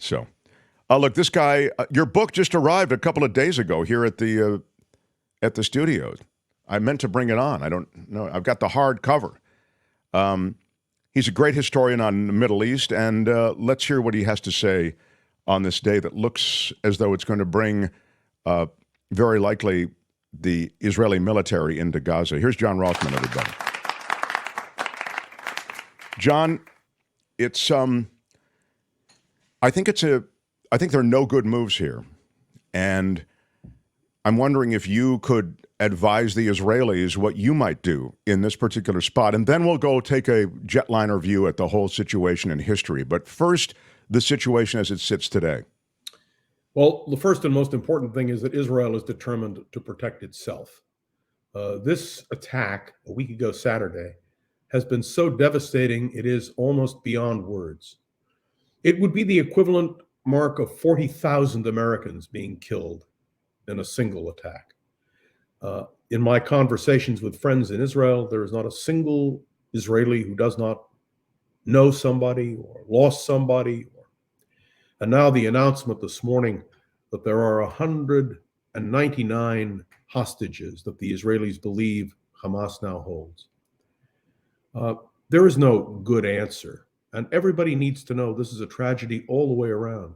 So, look, this guy, your book just arrived a couple of days ago here at the studio. I meant to bring it on. I don't know. I've got the hard cover. He's a great historian on the Middle East, and let's hear what he has to say on this day that looks as though it's going to bring, very likely, the Israeli military into Gaza. Here's John Rothmann, everybody. John, it's I think there are no good moves here, and I'm wondering if you could advise the Israelis what you might do in this particular spot, and then we'll go take a jetliner view at the whole situation in history. But first, the situation as it sits today. Well, the first and most important thing is that Israel is determined to protect itself. This attack a week ago Saturday has been so devastating, it is almost beyond words. It would be the equivalent mark of 40,000 Americans being killed in a single attack. In my conversations with friends in Israel, there is not a single Israeli who does not know somebody or lost somebody. And now the announcement this morning that there are 199 hostages that the Israelis believe Hamas now holds. There is no good answer. And everybody needs to know this is a tragedy all the way around.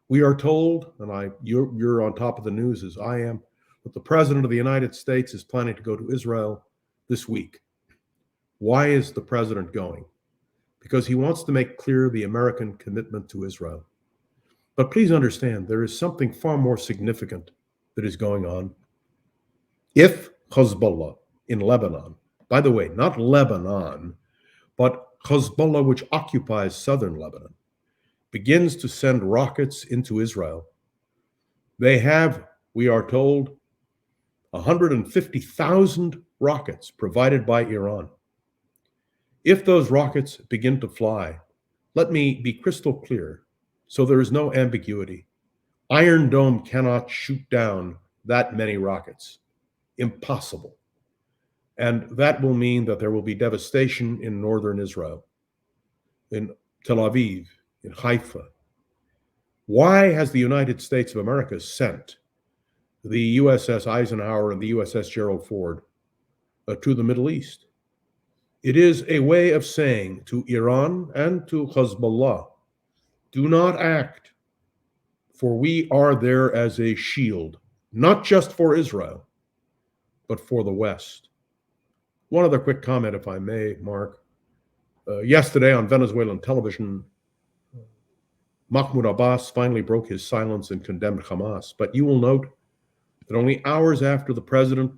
We are told, and you're on top of the news as I am, that the President of the United States is planning to go to Israel this week. Why is the President going? Because he wants to make clear the American commitment to Israel. But please understand, there is something far more significant that is going on. If Hezbollah in Lebanon, by the way, not Lebanon, but Hezbollah, which occupies southern Lebanon, begins to send rockets into Israel, they have, we are told, 150,000 rockets provided by Iran. If those rockets begin to fly, let me be crystal clear, so there is no ambiguity. Iron Dome cannot shoot down that many rockets. Impossible. And that will mean that there will be devastation in northern Israel, in Tel Aviv, in Haifa. Why has the United States of America sent the USS Eisenhower and the USS Gerald Ford to the Middle East? It is a way of saying to Iran and to Hezbollah, do not act, for we are there as a shield, not just for Israel, but for the West. One other quick comment, if I may, Mark. Yesterday on Venezuelan television, Mahmoud Abbas finally broke his silence and condemned Hamas. But you will note that only hours after the president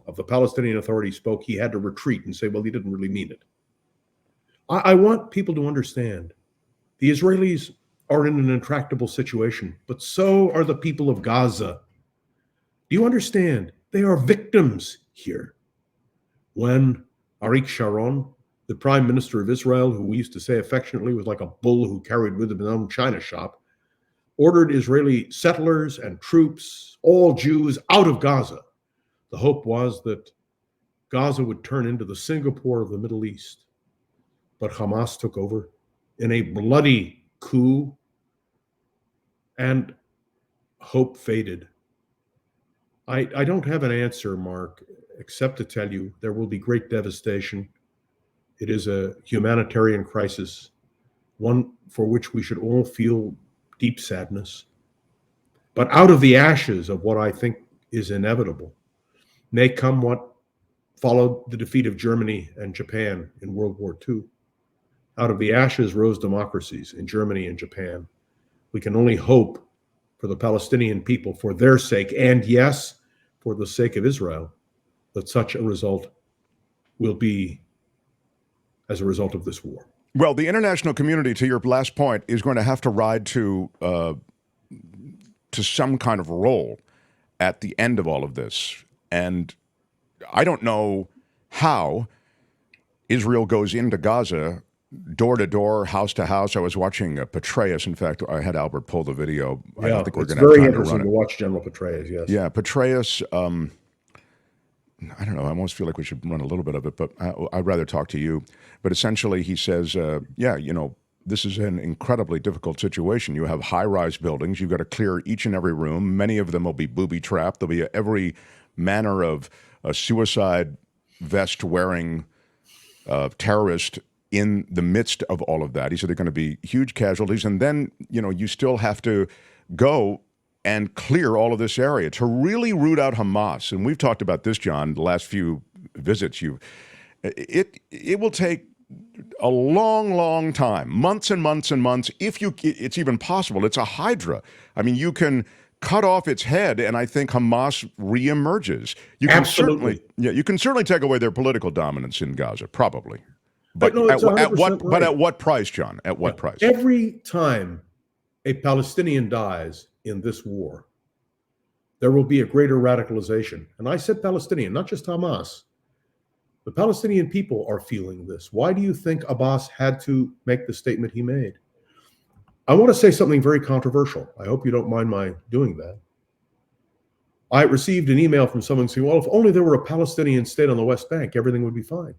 of the Palestinian Authority spoke, he had to retreat and say, well, he didn't really mean it. I want people to understand the Israelis are in an intractable situation, but so are the people of Gaza. Do you understand? They are victims here. When Arik Sharon, the prime minister of Israel, who we used to say affectionately was like a bull who carried with him his own china shop, ordered Israeli settlers and troops, all Jews, out of Gaza. The hope was that Gaza would turn into the Singapore of the Middle East. But Hamas took over in a bloody coup, and hope faded. I don't have an answer, Mark, except to tell you there will be great devastation. It is a humanitarian crisis, one for which we should all feel deep sadness. But out of the ashes of what I think is inevitable may come what followed the defeat of Germany and Japan in World War II. Out of the ashes rose democracies in Germany and Japan. We can only hope for the Palestinian people, for their sake, and yes, for the sake of Israel, that such a result will be as a result of this war. Well, the international community, to your last point, is going to have to ride to some kind of role at the end of all of this. And I don't know how Israel goes into Gaza door to door, house to house. I was watching Petraeus. In fact, I had Albert pull the video. Yeah, I don't think we're going to have time to run it. It's very interesting to watch General Petraeus, yes. Yeah, Petraeus, I don't know, I almost feel like we should run a little bit of it, but I'd rather talk to you. But essentially he says, this is an incredibly difficult situation. You have high-rise buildings. You've got to clear each and every room. Many of them will be booby-trapped. There'll be every manner of a suicide vest-wearing terrorist in the midst of all of that. He said there are going to be huge casualties. And then, you still have to go and clear all of this area to really root out Hamas. And we've talked about this, John, the last few visits. It will take a long, long time, months and months and months, if it's even possible. It's a hydra. I mean, you can cut off its head, and I think Hamas reemerges. You can Absolutely. you can certainly take away their political dominance in Gaza, probably. But no, it's 100% but at what price, John? At what price? Every time a Palestinian dies in this war, there will be a greater radicalization. And I said Palestinian, not just Hamas. The Palestinian people are feeling this. Why do you think Abbas had to make the statement he made? I want to say something very controversial. I hope you don't mind my doing that. I received an email from someone saying, well, if only there were a Palestinian state on the West Bank, everything would be fine.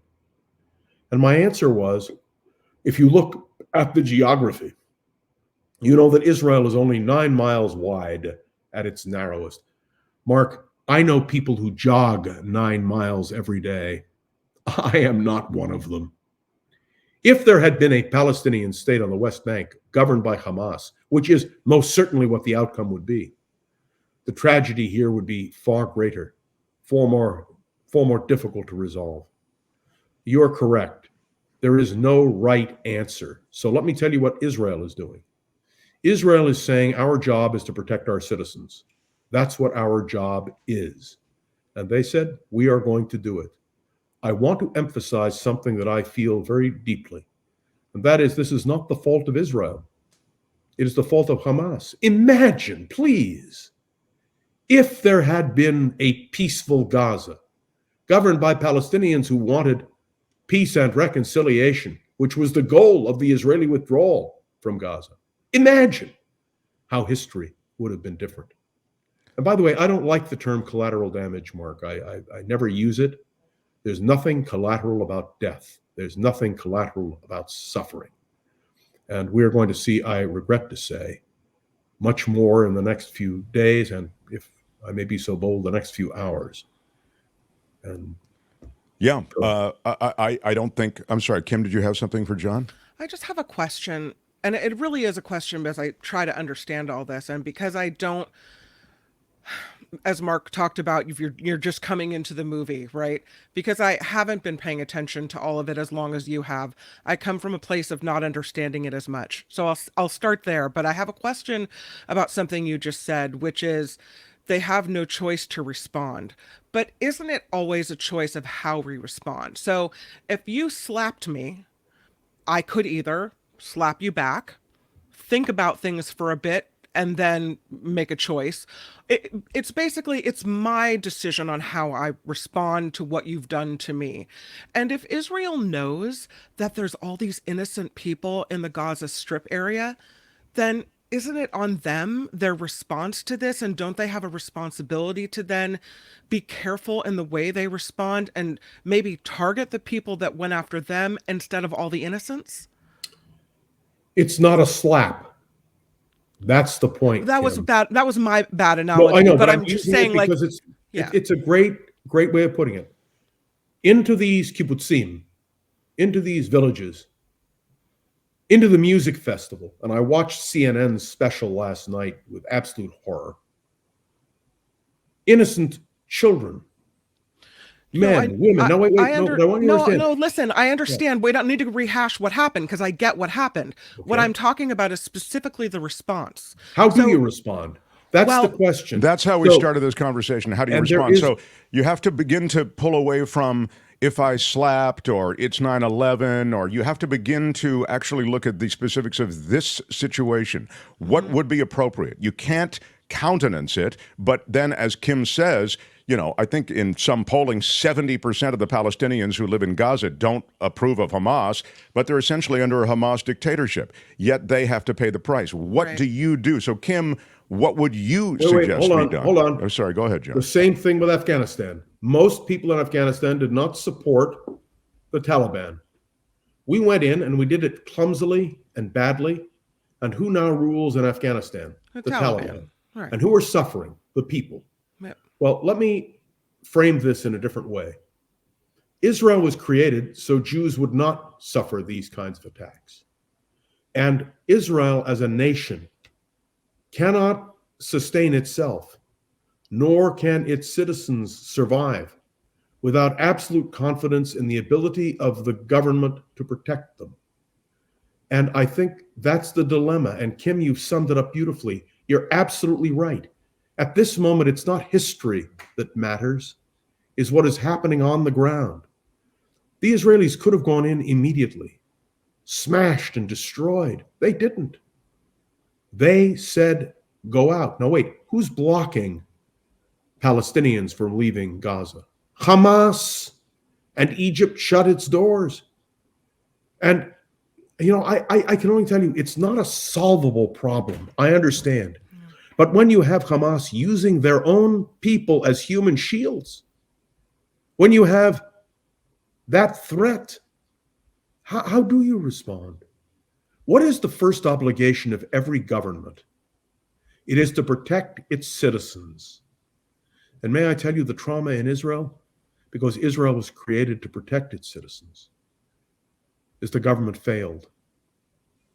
And my answer was, if you look at the geography, you know that Israel is only 9 miles wide at its narrowest. Mark, I know people who jog 9 miles every day. I am not one of them. If there had been a Palestinian state on the West Bank governed by Hamas, which is most certainly what the outcome would be, the tragedy here would be far greater, far more difficult to resolve. You're correct. There is no right answer. So let me tell you what Israel is doing. Israel is saying our job is to protect our citizens. That's what our job is. And they said, we are going to do it. I want to emphasize something that I feel very deeply, and that is this is not the fault of Israel. It is the fault of Hamas. Imagine, please, if there had been a peaceful Gaza, governed by Palestinians who wanted peace and reconciliation, which was the goal of the Israeli withdrawal from Gaza. Imagine how history would have been different. And by the way, I don't like the term collateral damage, Mark. I never use it. There's nothing collateral about death. There's nothing collateral about suffering. And we're going to see, I regret to say, much more in the next few days, and if I may be so bold, the next few hours. And yeah, I don't think, I'm sorry, Kim, did you have something for John? I just have a question, and it really is a question because I try to understand all this, and because I don't, as Mark talked about, you're just coming into the movie, right? Because I haven't been paying attention to all of it as long as you have. I come from a place of not understanding it as much. So I'll start there, but I have a question about something you just said, which is they have no choice to respond. But isn't it always a choice of how we respond? So if you slapped me, I could either slap you back, think about things for a bit, and then make a choice. It's basically, it's my decision on how I respond to what you've done to me. And if Israel knows that there's all these innocent people in the Gaza Strip area, then isn't it on them, their response to this? And don't they have a responsibility to then be careful in the way they respond and maybe target the people that went after them instead of all the innocents? it's not a slap. That's the point. That was Kim. bad. That was my bad analogy. No, I know, but I'm just saying, like, it's a great way of putting it. Into these kibbutzim, into these villages, into the music festival. And I watched CNN's special last night with absolute horror. Innocent children, men, women. No, wait. I want you to understand. No, listen, I understand. We don't need to rehash what happened because I get what happened. Okay. What I'm talking about is specifically the response. How do you respond? That's the question. That's how we started this conversation. How do you respond? So you have to begin to pull away from if I slapped or it's 9/11, or you have to begin to actually look at the specifics of this situation. What would be appropriate? You can't countenance it, but then as Kim says, you know, I think in some polling, 70% of the Palestinians who live in Gaza don't approve of Hamas, but they're essentially under a Hamas dictatorship, yet they have to pay the price. What do you do? So, Kim, what would you suggest be done? Hold on. Oh, sorry, go ahead, John. The same thing with Afghanistan. Most people in Afghanistan did not support the Taliban. We went in and we did it clumsily and badly. And who now rules in Afghanistan? The Taliban. Taliban. Right. And who are suffering? The people. Yep. Well, let me frame this in a different way. Israel was created so Jews would not suffer these kinds of attacks. And Israel as a nation cannot sustain itself, nor can its citizens survive without absolute confidence in the ability of the government to protect them. And I think that's the dilemma. And Kim, you've summed it up beautifully. You're absolutely right. At this moment, it's not history that matters, it's what is happening on the ground. The Israelis could have gone in immediately, smashed and destroyed. They didn't. They said, go out. Now, wait, who's blocking Palestinians from leaving Gaza? Hamas. And Egypt shut its doors. And, I can only tell you, it's not a solvable problem. I understand. But when you have Hamas using their own people as human shields, when you have that threat, how do you respond? What is the first obligation of every government? It is to protect its citizens. And may I tell you the trauma in Israel? Because Israel was created to protect its citizens, is the government failed.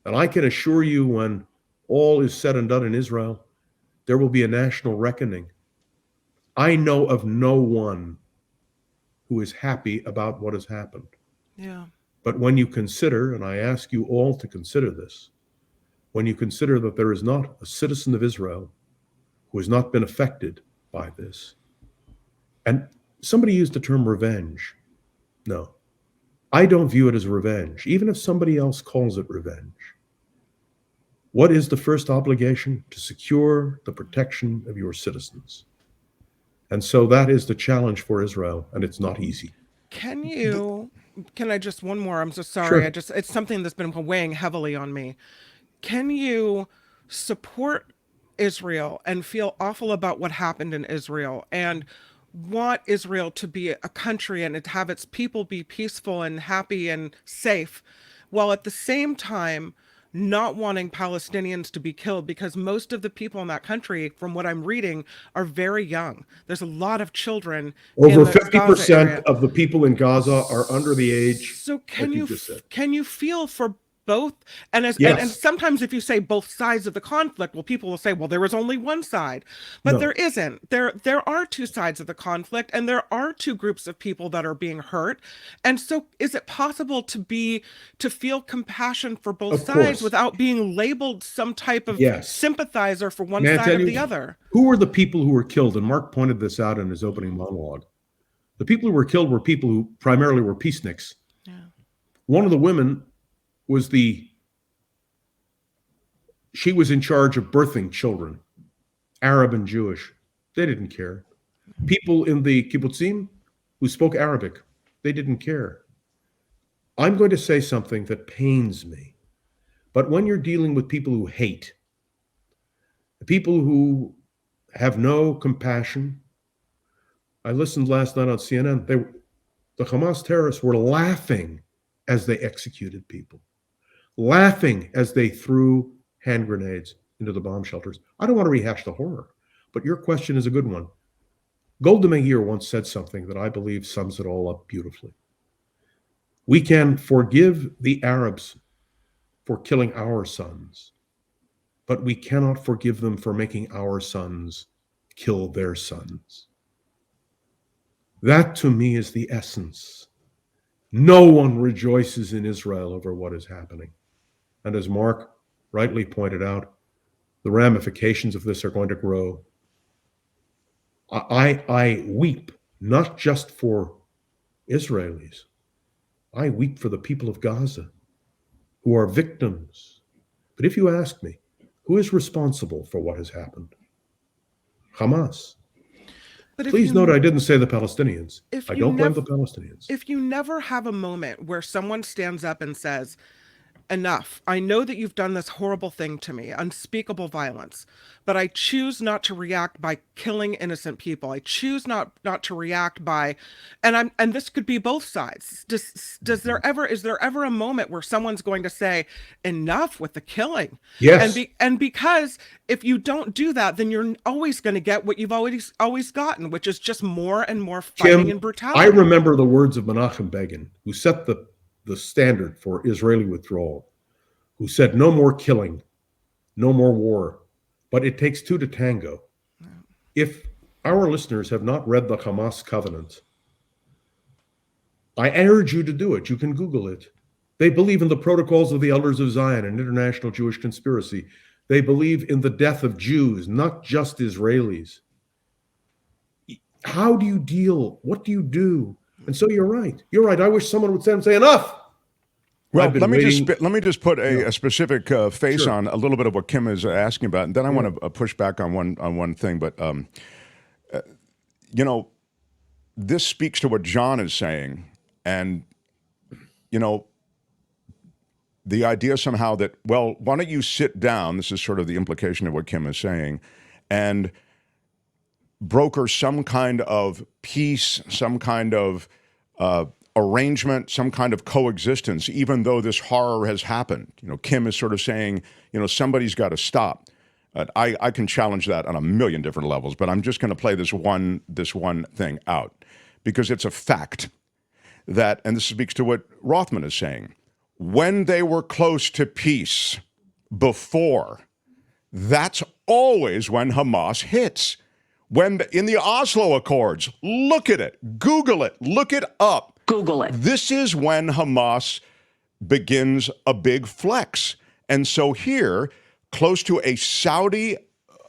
And I can assure you, when all is said and done in Israel, there will be a national reckoning. I know of no one who is happy about what has happened. Yeah. But when you consider, and I ask you all to consider this, when you consider that there is not a citizen of Israel who has not been affected by this, and somebody used the term revenge. No, I don't view it as revenge, even if somebody else calls it revenge. What is the first obligation? To secure the protection of your citizens. And so that is the challenge for Israel, and it's not easy. Can I just, one more, I'm so sorry. Sure. It's something that's been weighing heavily on me. Can you support Israel and feel awful about what happened in Israel and want Israel to be a country and to have its people be peaceful and happy and safe, while at the same time not wanting Palestinians to be killed, because most of the people in that country, from what I'm reading, are very young. There's a lot of children. Over 50% of the people in Gaza are under the age. So can you feel for both? And Yes. and sometimes if you say both sides of the conflict, well, people will say, well, there was only one side, but No. there isn't. There are two sides of the conflict, and there are two groups of people that are being hurt. And so is it possible to feel compassion for both sides without being labeled some type of sympathizer for one side or the other? Who were the people who were killed? And Mark pointed this out in his opening monologue. The people who were killed were people who primarily were peaceniks. Yeah. One of the women she was in charge of birthing children, Arab and Jewish. They didn't care. People in the kibbutzim who spoke Arabic, they didn't care. I'm going to say something that pains me, but when you're dealing with people who hate, people who have no compassion, I listened last night on CNN, the Hamas terrorists were laughing as they executed people, laughing as they threw hand grenades into the bomb shelters. I don't want to rehash the horror, but your question is a good one. Golda Meir once said something that I believe sums it all up beautifully. We can forgive the Arabs for killing our sons, but we cannot forgive them for making our sons kill their sons. That to me is the essence. No one rejoices in Israel over what is happening. And as Mark rightly pointed out, the ramifications of this are going to grow. I weep not just for Israelis. I weep for the people of Gaza who are victims. But if you ask me, who is responsible for what has happened? Hamas. Please note, I didn't say the Palestinians. I don't blame the Palestinians. If you never have a moment where someone stands up and says, enough. I know that you've done this horrible thing to me, unspeakable violence, but I choose not to react by killing innocent people. I choose not to react by, and this could be both sides. Is there ever a moment where someone's going to say enough with the killing? Yes. And because if you don't do that, then you're always going to get what you've always gotten, which is just more and more fighting Kim, and brutality. I remember the words of Menachem Begin, who set the standard for Israeli withdrawal, who said, no more killing, no more war, but it takes two to tango. If our listeners have not read the Hamas covenant, I urge you to do it. You can Google it. They believe in the protocols of the Elders of Zion, an international Jewish conspiracy. They believe in the death of Jews, not just Israelis. How do you deal? What do you do? And so you're right. You're right. I wish someone would stand and say, enough. Well, let me just put a specific face on a little bit of what Kim is asking about, and then I want to push back on one thing. But this speaks to what John is saying, and the idea somehow that, well, why don't you sit down? This is sort of the implication of what Kim is saying, and broker some kind of peace, some kind of arrangement, some kind of coexistence, even though this horror has happened. Kim is sort of saying, somebody's got to stop. I can challenge that on a million different levels, but I'm just going to play this one thing out because it's a fact that, and this speaks to what Rothmann is saying, when they were close to peace before, that's always when Hamas hits. When in the Oslo Accords, look at it, Google it, look it up. Google it. This is when Hamas begins a big flex. And so here, close to a Saudi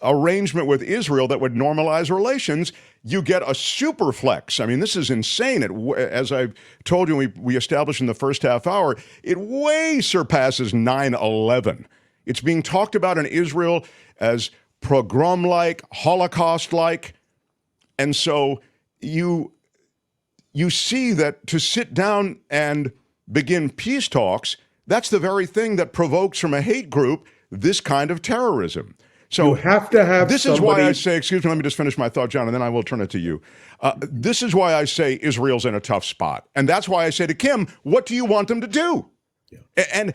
arrangement with Israel that would normalize relations, you get a super flex. I mean, this is insane. As I've told you, we established in the first half hour, it way surpasses 9/11. It's being talked about in Israel as pogrom-like, Holocaust-like. And so you see that to sit down and begin peace talks, that's the very thing that provokes from a hate group this kind of terrorism. So you have to have this is why I say, excuse me, let me just finish my thought, John, and then I will turn it to you. This is why I say Israel's in a tough spot. And that's why I say to Kim, what do you want them to do? Yeah. And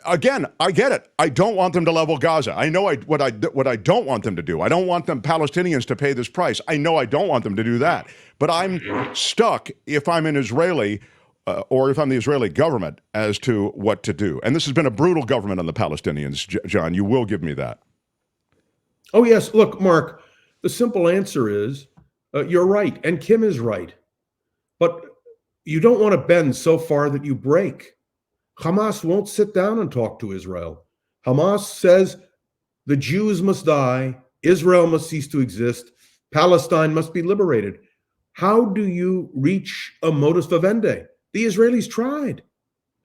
again, I get it. I don't want them to level Gaza. I know what I don't want them to do. I don't want them Palestinians to pay this price. I know I don't want them to do that. But I'm stuck if I'm an Israeli or if I'm the Israeli government as to what to do. And this has been a brutal government on the Palestinians, John. You will give me that. Oh, yes. Look, Mark, the simple answer is you're right. And Kim is right. But you don't want to bend so far that you break. Hamas won't sit down and talk to Israel. Hamas says the Jews must die, Israel must cease to exist, Palestine must be liberated. How do you reach a modus vivendi? The Israelis tried.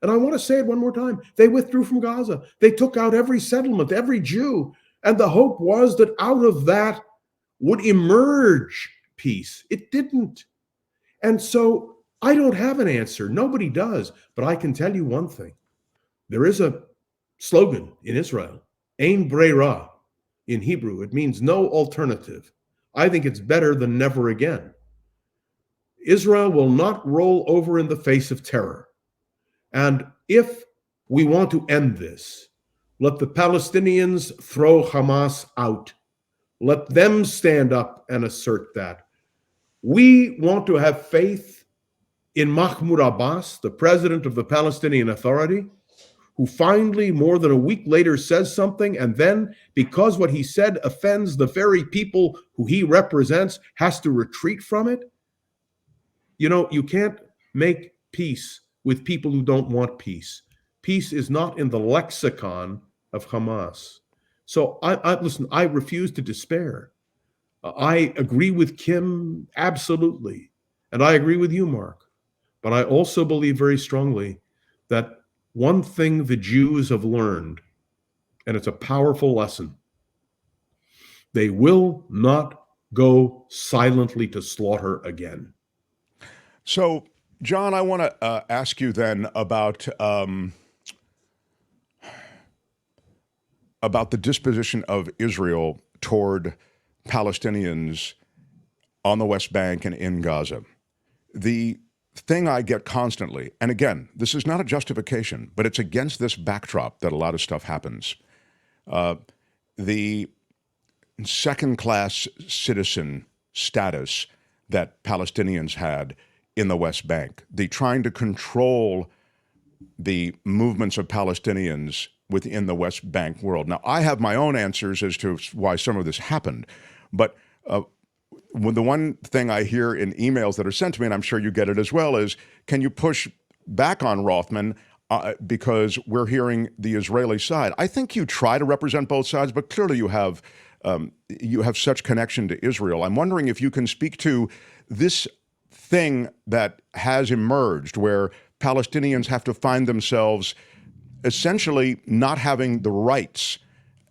And I want to say it one more time. They withdrew from Gaza. They took out every settlement, every Jew. And the hope was that out of that would emerge peace. It didn't. And so I don't have an answer. Nobody does. But I can tell you one thing. There is a slogan in Israel, Ein Breira in Hebrew. It means no alternative. I think it's better than never again. Israel will not roll over in the face of terror. And if we want to end this, let the Palestinians throw Hamas out. Let them stand up and assert that. We want to have faith in Mahmoud Abbas, the president of the Palestinian Authority, who finally, more than a week later, says something, and then, because what he said offends the very people who he represents, has to retreat from it. You can't make peace with people who don't want peace. Peace is not in the lexicon of Hamas. So listen, I refuse to despair. I agree with Kim, absolutely. And I agree with you, Mark. But I also believe very strongly that one thing the Jews have learned, and it's a powerful lesson, they will not go silently to slaughter again. So, John, I want to ask you then about about the disposition of Israel toward Palestinians on the West Bank and in Gaza. The thing I get constantly, and again, this is not a justification, but it's against this backdrop that a lot of stuff happens. The second-class citizen status that Palestinians had in the West Bank, the trying to control the movements of Palestinians within the West Bank world. Now, I have my own answers as to why some of this happened, but the one thing I hear in emails that are sent to me, and I'm sure you get it as well, is can you push back on Rothmann because we're hearing the Israeli side? I think you try to represent both sides, but clearly you have such connection to Israel. I'm wondering if you can speak to this thing that has emerged where Palestinians have to find themselves essentially not having the rights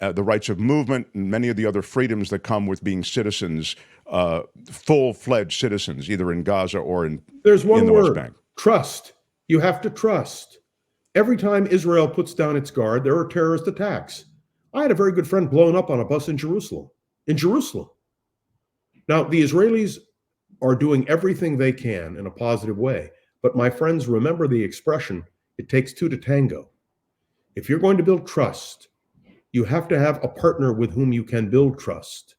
of movement and many of the other freedoms that come with being citizens, full-fledged citizens, either in Gaza or in the West Bank. There's one word, trust. You have to trust. Every time Israel puts down its guard, there are terrorist attacks. I had a very good friend blown up on a bus in Jerusalem. Now, the Israelis are doing everything they can in a positive way. But my friends, remember the expression, it takes two to tango. If you're going to build trust, you have to have a partner with whom you can build trust.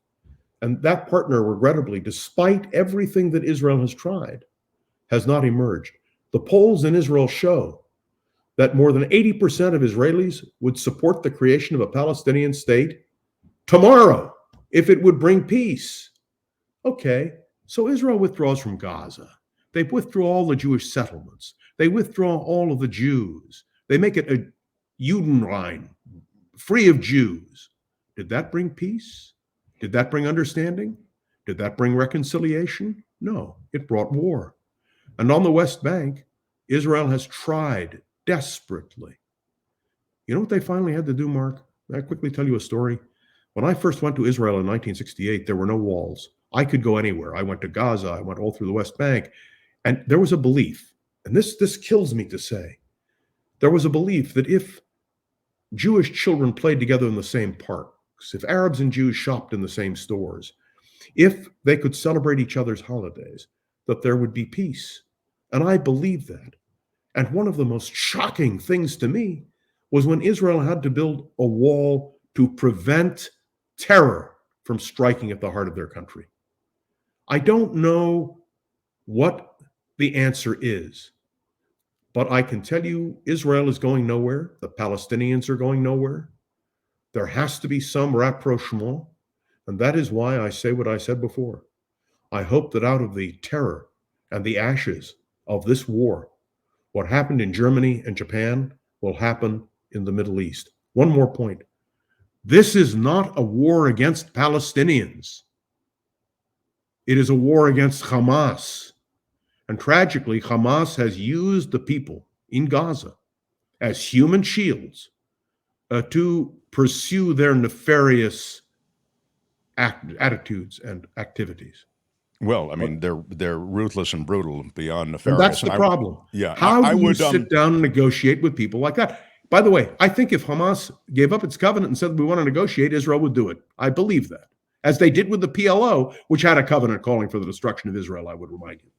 And that partner, regrettably, despite everything that Israel has tried, has not emerged. The polls in Israel show that more than 80% of Israelis would support the creation of a Palestinian state tomorrow if it would bring peace. Okay, so Israel withdraws from Gaza. They withdraw all the Jewish settlements. They withdraw all of the Jews. They make it a Judenrein, free of Jews. Did that bring peace? Did that bring understanding? Did that bring reconciliation? No, it brought war. And on the West Bank, Israel has tried desperately. You know what they finally had to do, Mark? I'll quickly tell you a story. When I first went to Israel in 1968, there were no walls. I could go anywhere. I went to Gaza. I went all through the West Bank. And there was a belief, and this kills me to say, there was a belief that if Jewish children played together in the same parks, if Arabs and Jews shopped in the same stores, if they could celebrate each other's holidays, that there would be peace. And I believe that. And one of the most shocking things to me was when Israel had to build a wall to prevent terror from striking at the heart of their country. I don't know what the answer is, but I can tell you Israel is going nowhere. The Palestinians are going nowhere. There has to be some rapprochement, and that is why I say what I said before. I hope that out of the terror and the ashes of this war, what happened in Germany and Japan will happen in the Middle East. One more point. This is not a war against Palestinians. It is a war against Hamas. And tragically, Hamas has used the people in Gaza as human shields to pursue their nefarious attitudes and activities. Well, I mean, they're ruthless and brutal beyond nefarious. And that's the problem. Yeah. How do you sit down and negotiate with people like that? By the way, I think if Hamas gave up its covenant and said we want to negotiate, Israel would do it. I believe that. As they did with the PLO, which had a covenant calling for the destruction of Israel, I would remind you.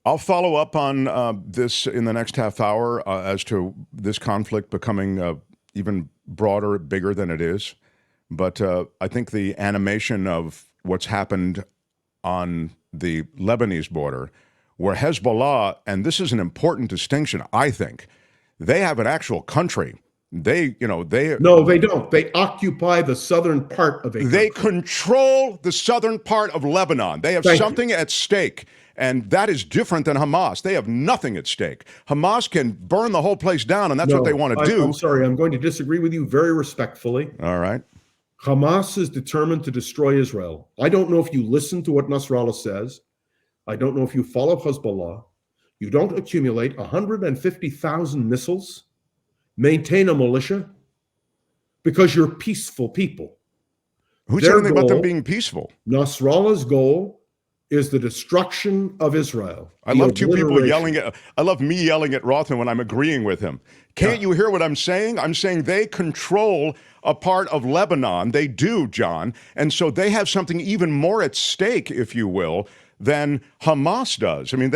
I'll follow up on this in the next half hour as to this conflict becoming even broader, bigger than it is. But I think the animation of what's happened on the Lebanese border, where Hezbollah, and this is an important distinction, I think, they have an actual country. No, they don't. They occupy the southern part of a country. They control the southern part of Lebanon. They have something at stake. And that is different than Hamas. They have nothing at stake. Hamas can burn the whole place down, and that's what they want to do. I'm sorry. I'm going to disagree with you very respectfully. All right. Hamas is determined to destroy Israel. I don't know if you listen to what Nasrallah says. I don't know if you follow Hezbollah. You don't accumulate 150,000 missiles, maintain a militia, because you're peaceful people. Who said anything about them being peaceful? Nasrallah's goal is the destruction of Israel. I love two people yelling at. I love me yelling at Rothmann when I'm agreeing with him. Can't you hear what I'm saying? I'm saying they control a part of Lebanon. They do, John, and so they have something even more at stake, if you will, than Hamas does. I mean,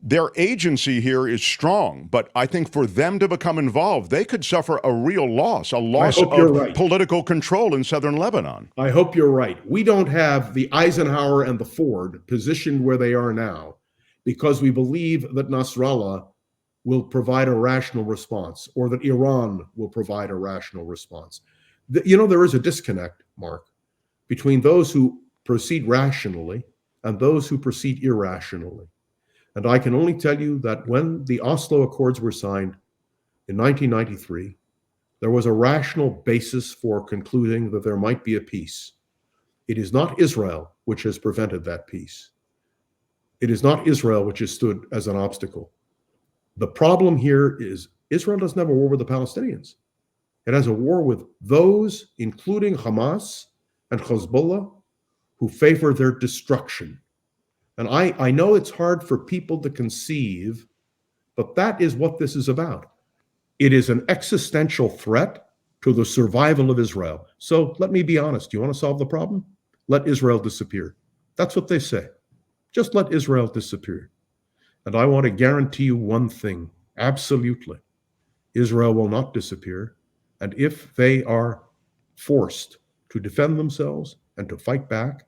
their agency here is strong, but I think for them to become involved, they could suffer a real loss, a loss of political control in southern Lebanon. I hope you're right. We don't have the Eisenhower and the Ford positioned where they are now because we believe that Nasrallah will provide a rational response, or that Iran will provide a rational response. There is a disconnect, Mark, between those who proceed rationally and those who proceed irrationally. And I can only tell you that when the Oslo Accords were signed in 1993, there was a rational basis for concluding that there might be a peace. It is not Israel which has prevented that peace. It is not Israel which has stood as an obstacle. The problem here is Israel doesn't have a war with the Palestinians. It has a war with those, including Hamas and Hezbollah, who favor their destruction. And I know it's hard for people to conceive, but that is what this is about. It is an existential threat to the survival of Israel. So let me be honest. Do you want to solve the problem? Let Israel disappear. That's what they say. Just let Israel disappear. And I want to guarantee you one thing. Absolutely. Israel will not disappear. And if they are forced to defend themselves and to fight back,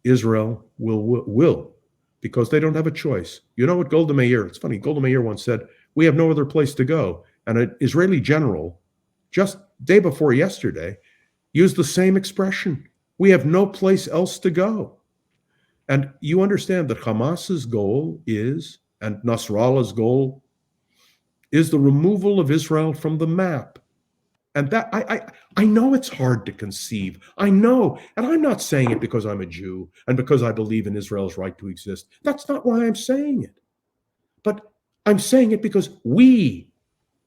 Israel will, because they don't have a choice. You know what Golda Meir, it's funny, Golda Meir once said, we have no other place to go. And an Israeli general, just day before yesterday, used the same expression. We have no place else to go. And you understand that Hamas's goal is, and Nasrallah's goal, is the removal of Israel from the map. And that I know it's hard to conceive. I know. And I'm not saying it because I'm a Jew and because I believe in Israel's right to exist. That's not why I'm saying it. But I'm saying it because we,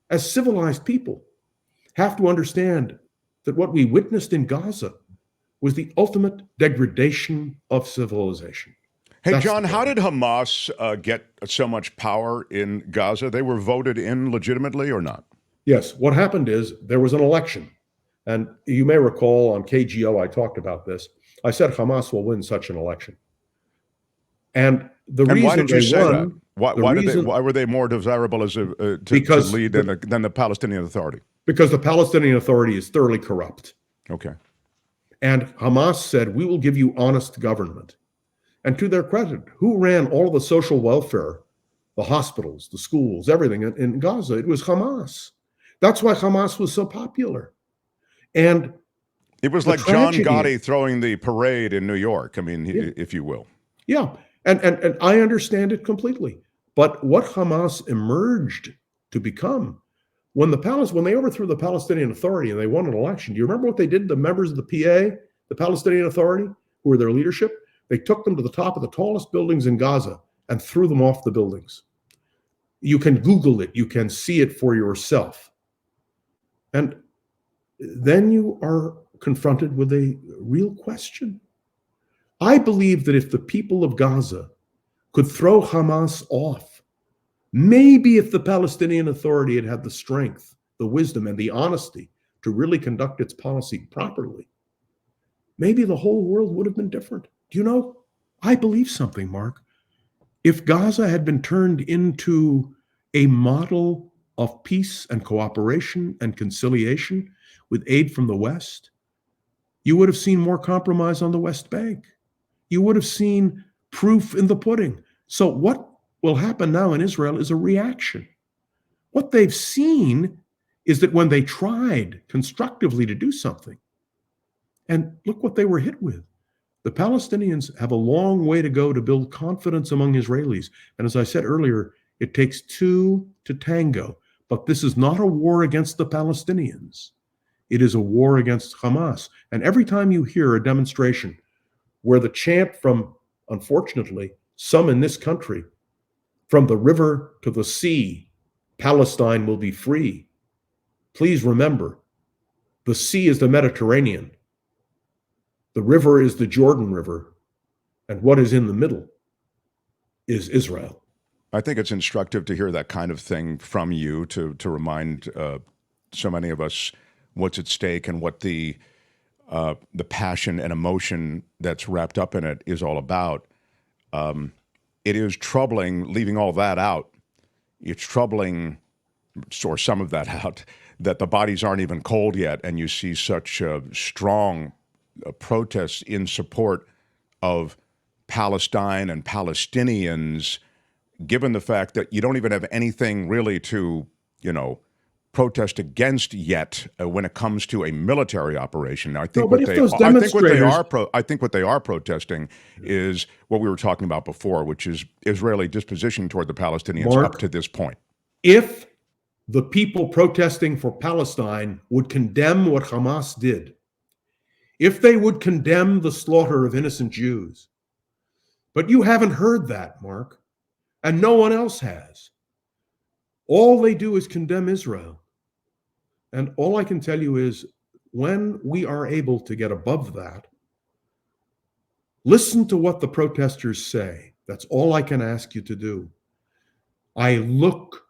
as civilized people, have to understand that what we witnessed in Gaza was the ultimate degradation of civilization. Hey, that's John, how did Hamas get so much power in Gaza? They were voted in legitimately or not? Yes. What happened is there was an election. And you may recall on KGO, I talked about this. I said Hamas will win such an election. And the reason why did you say won, that? Why were they more desirable as to lead than the Palestinian Authority? Because the Palestinian Authority is thoroughly corrupt. Okay. And Hamas said, we will give you honest government. And to their credit, who ran all of the social welfare, the hospitals, the schools, everything in Gaza? It was Hamas. That's why Hamas was so popular. And it was like John Gotti throwing the parade in New York, I mean, if you will. Yeah, and I understand it completely. But what Hamas emerged to become, when they overthrew the Palestinian Authority and they won an election, do you remember what they did to the members of the PA, the Palestinian Authority, who were their leadership? They took them to the top of the tallest buildings in Gaza and threw them off the buildings. You can Google it. You can see it for yourself. And then you are confronted with a real question. I believe that if the people of Gaza could throw Hamas off, maybe if the Palestinian Authority had had the strength, the wisdom, and the honesty to really conduct its policy properly, maybe the whole world would have been different. Do you know, I believe something, Mark. If Gaza had been turned into a model of peace and cooperation and conciliation with aid from the West, you would have seen more compromise on the West Bank. You would have seen proof in the pudding. So what will happen now in Israel is a reaction. What they've seen is that when they tried constructively to do something, and look what they were hit with. The Palestinians have a long way to go to build confidence among Israelis. And as I said earlier, it takes two to tango. But this is not a war against the Palestinians. It is a war against Hamas. And every time you hear a demonstration where the chant from, unfortunately, some in this country, from the river to the sea, Palestine will be free. Please remember, the sea is the Mediterranean. The river is the Jordan River. And what is in the middle is Israel. I think it's instructive to hear that kind of thing from you to remind so many of us what's at stake and what the passion and emotion that's wrapped up in it is all about. It is troubling, leaving all that out, it's troubling, or some of that out, that the bodies aren't even cold yet, and you see such strong protests in support of Palestine and Palestinians, given the fact that you don't even have anything really to, protest against yet when it comes to a military operation. Now, I think what they are protesting is what we were talking about before, which is Israeli disposition toward the Palestinians up to this point. If the people protesting for Palestine would condemn what Hamas did, if they would condemn the slaughter of innocent Jews, but you haven't heard that, Mark, and no one else has. All they do is condemn Israel. And all I can tell you is when we are able to get above that, listen to what the protesters say. That's all I can ask you to do. I look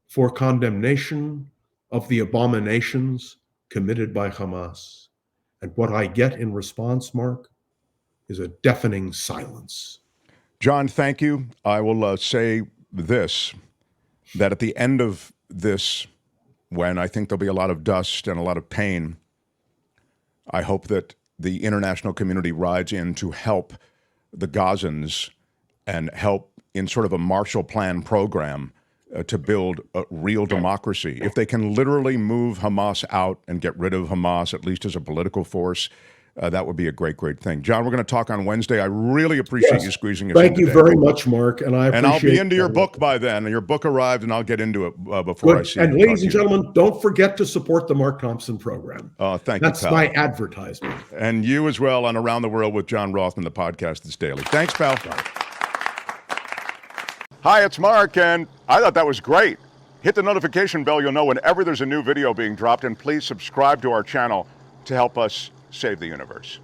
for condemnation of the abominations committed by Hamas. And what I get in response, Mark, is a deafening silence. John, thank you. I will say this, that at the end of this, when I think there'll be a lot of dust and a lot of pain, I hope that the international community rides in to help the Gazans and help in sort of a Marshall Plan program to build a real democracy. If they can literally move Hamas out and get rid of Hamas, at least as a political force, that would be a great, great thing. John, we're going to talk on Wednesday. I really appreciate you squeezing us in. Thank you very much, Mark. And I'll be into your book by then. Your book arrived, and I'll get into it before I see you. And ladies and gentlemen, don't forget to support the Mark Thompson program. Oh, thank you, That's my advertisement. And you as well on Around the World with John Rothmann, the podcast that's daily. Thanks, pal. Hi, it's Mark, and I thought that was great. Hit the notification bell. You'll know whenever there's a new video being dropped, and please subscribe to our channel to help us save the universe.